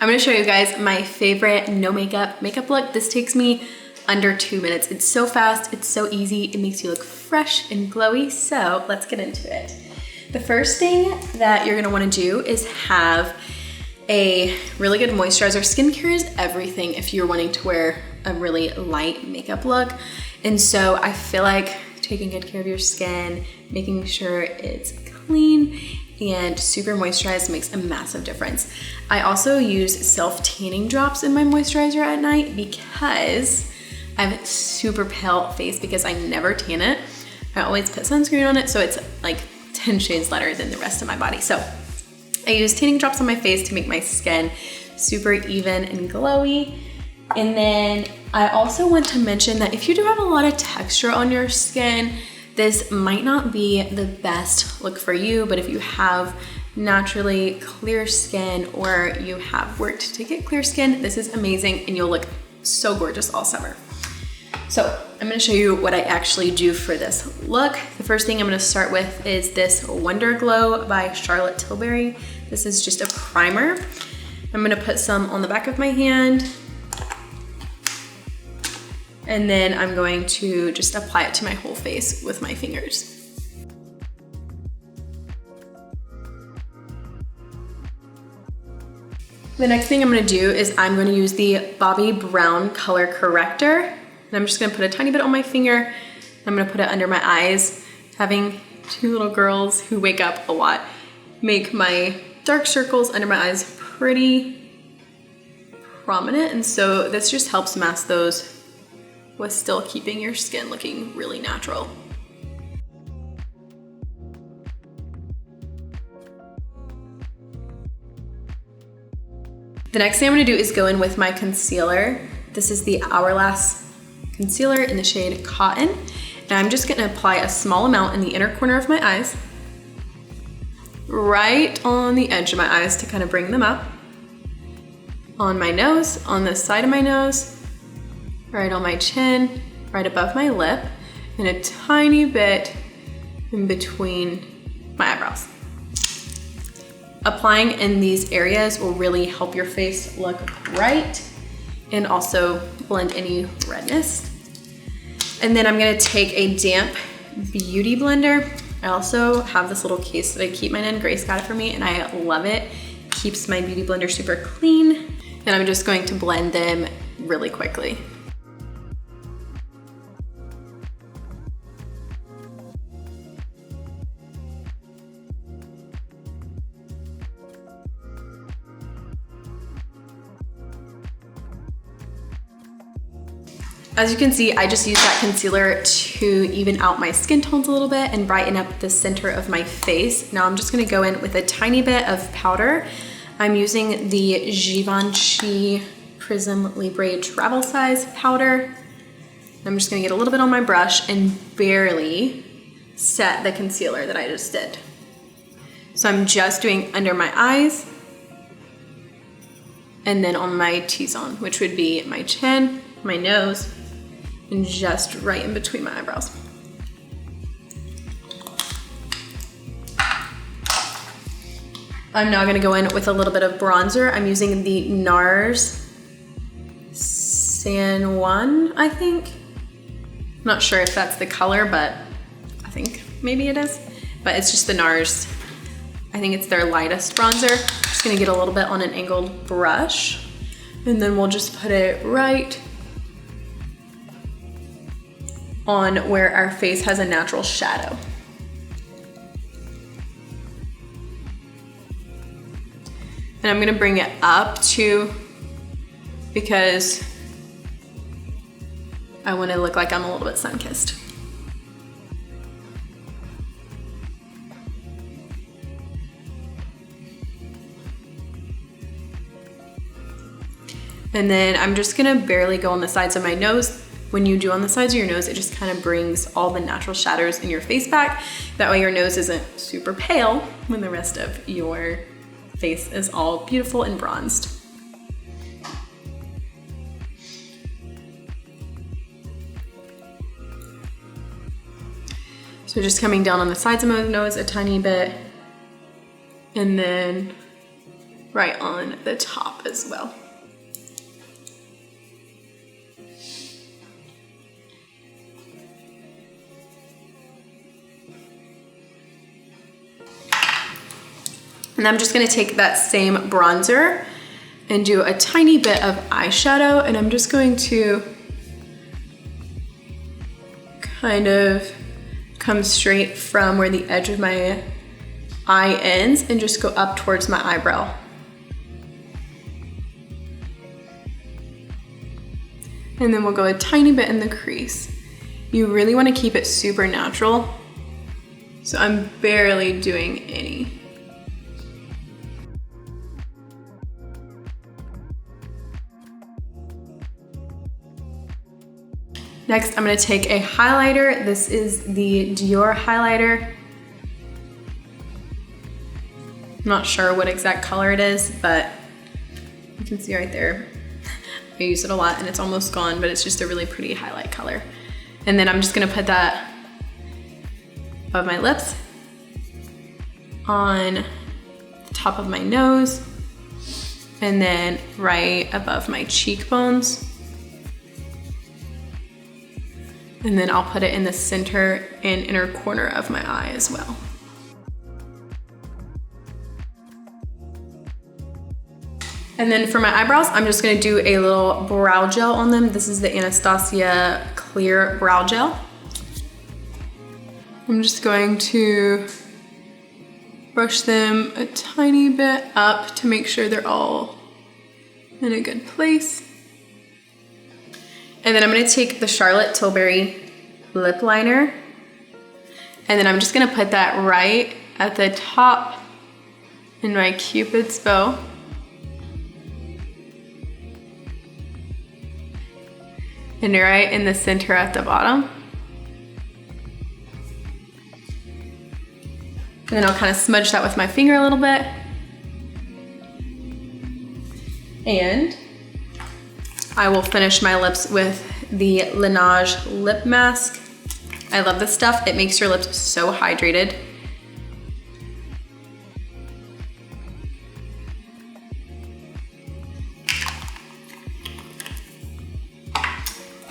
I'm gonna show you guys my favorite no makeup look. This takes me under 2 minutes. It's so fast, it's so easy, it makes you look fresh and glowy, so let's get into it. The first thing that you're gonna wanna do is have a really good moisturizer. Skincare is everything if you're wanting to wear a really light makeup look. And so I feel like taking good care of your skin, making sure it's clean and super moisturized makes a massive difference. I also use self-tanning drops in my moisturizer at night because I have a super pale face because I never tan it. I always put sunscreen on it, so it's like 10 shades lighter than the rest of my body. So I use tanning drops on my face to make my skin super even and glowy. And then I also want to mention that if you do have a lot of texture on your skin, this might not be the best look for you, but if you have naturally clear skin or you have worked to get clear skin, this is amazing and you'll look so gorgeous all summer. So I'm gonna show you what I actually do for this look. The first thing I'm gonna start with is this Wonder Glow by Charlotte Tilbury. This is just a primer. I'm gonna put some on the back of my hand, and then I'm going to just apply it to my whole face with my fingers. The next thing I'm gonna do is I'm gonna use the Bobbi Brown Color Corrector. And I'm just gonna put a tiny bit on my finger. I'm gonna put it under my eyes. Having two little girls who wake up a lot make my dark circles under my eyes pretty prominent. And so this just helps mask those with still keeping your skin looking really natural. The next thing I'm gonna do is go in with my concealer. This is the Hourglass concealer in the shade Cotton. And I'm just gonna apply a small amount in the inner corner of my eyes, right on the edge of my eyes to kind of bring them up. On my nose, on the side of my nose, right on my chin, right above my lip, and a tiny bit in between my eyebrows. Applying in these areas will really help your face look bright and also blend any redness. And then I'm gonna take a damp beauty blender. I also have this little case that I keep mine in. Grace got it for me and I love it. Keeps my beauty blender super clean. And I'm just going to blend them really quickly. As you can see, I just used that concealer to even out my skin tones a little bit and brighten up the center of my face. Now I'm just gonna go in with a tiny bit of powder. I'm using the Givenchy Prism Libre Travel Size powder. I'm just gonna get a little bit on my brush and barely set the concealer that I just did. So I'm just doing under my eyes and then on my T-zone, which would be my chin, my nose, and just right in between my eyebrows. I'm now gonna go in with a little bit of bronzer. I'm using the NARS San Juan, I think. I'm not sure if that's the color, but I think maybe it is. But it's just the NARS. I think it's their lightest bronzer. Just gonna get a little bit on an angled brush, and then we'll just put it right on where our face has a natural shadow. And I'm gonna bring it up too because I wanna look like I'm a little bit sun-kissed. And then I'm just gonna barely go on the sides of my nose. When you do on the sides of your nose, it just kind of brings all the natural shadows in your face back. That way your nose isn't super pale when the rest of your face is all beautiful and bronzed. So just coming down on the sides of my nose a tiny bit, and then right on the top as well. And I'm just gonna take that same bronzer and do a tiny bit of eyeshadow, and I'm just going to kind of come straight from where the edge of my eye ends and just go up towards my eyebrow. And then we'll go a tiny bit in the crease. You really wanna keep it super natural, so I'm barely doing any. Next, I'm gonna take a highlighter. This is the Dior highlighter. I'm not sure what exact color it is, but you can see right there. I use it a lot and it's almost gone, but it's just a really pretty highlight color. And then I'm just gonna put that above my lips, on the top of my nose, and then right above my cheekbones. And then I'll put it in the center and inner corner of my eye as well. And then for my eyebrows, I'm just gonna do a little brow gel on them. This is the Anastasia Clear Brow Gel. I'm just going to brush them a tiny bit up to make sure they're all in a good place. And then I'm gonna take the Charlotte Tilbury lip liner, and then I'm just gonna put that right at the top in my Cupid's bow. And right in the center at the bottom. And then I'll kind of smudge that with my finger a little bit. And I will finish my lips with the Laneige lip mask. I love this stuff. It makes your lips so hydrated.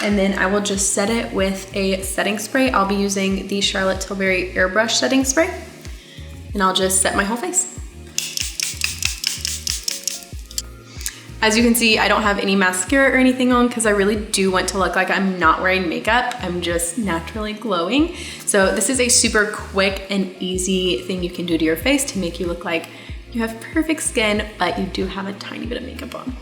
And then I will just set it with a setting spray. I'll be using the Charlotte Tilbury Airbrush setting spray. And I'll just set my whole face. As you can see, I don't have any mascara or anything on because I really do want to look like I'm not wearing makeup. I'm just naturally glowing. So this is a super quick and easy thing you can do to your face to make you look like you have perfect skin, but you do have a tiny bit of makeup on.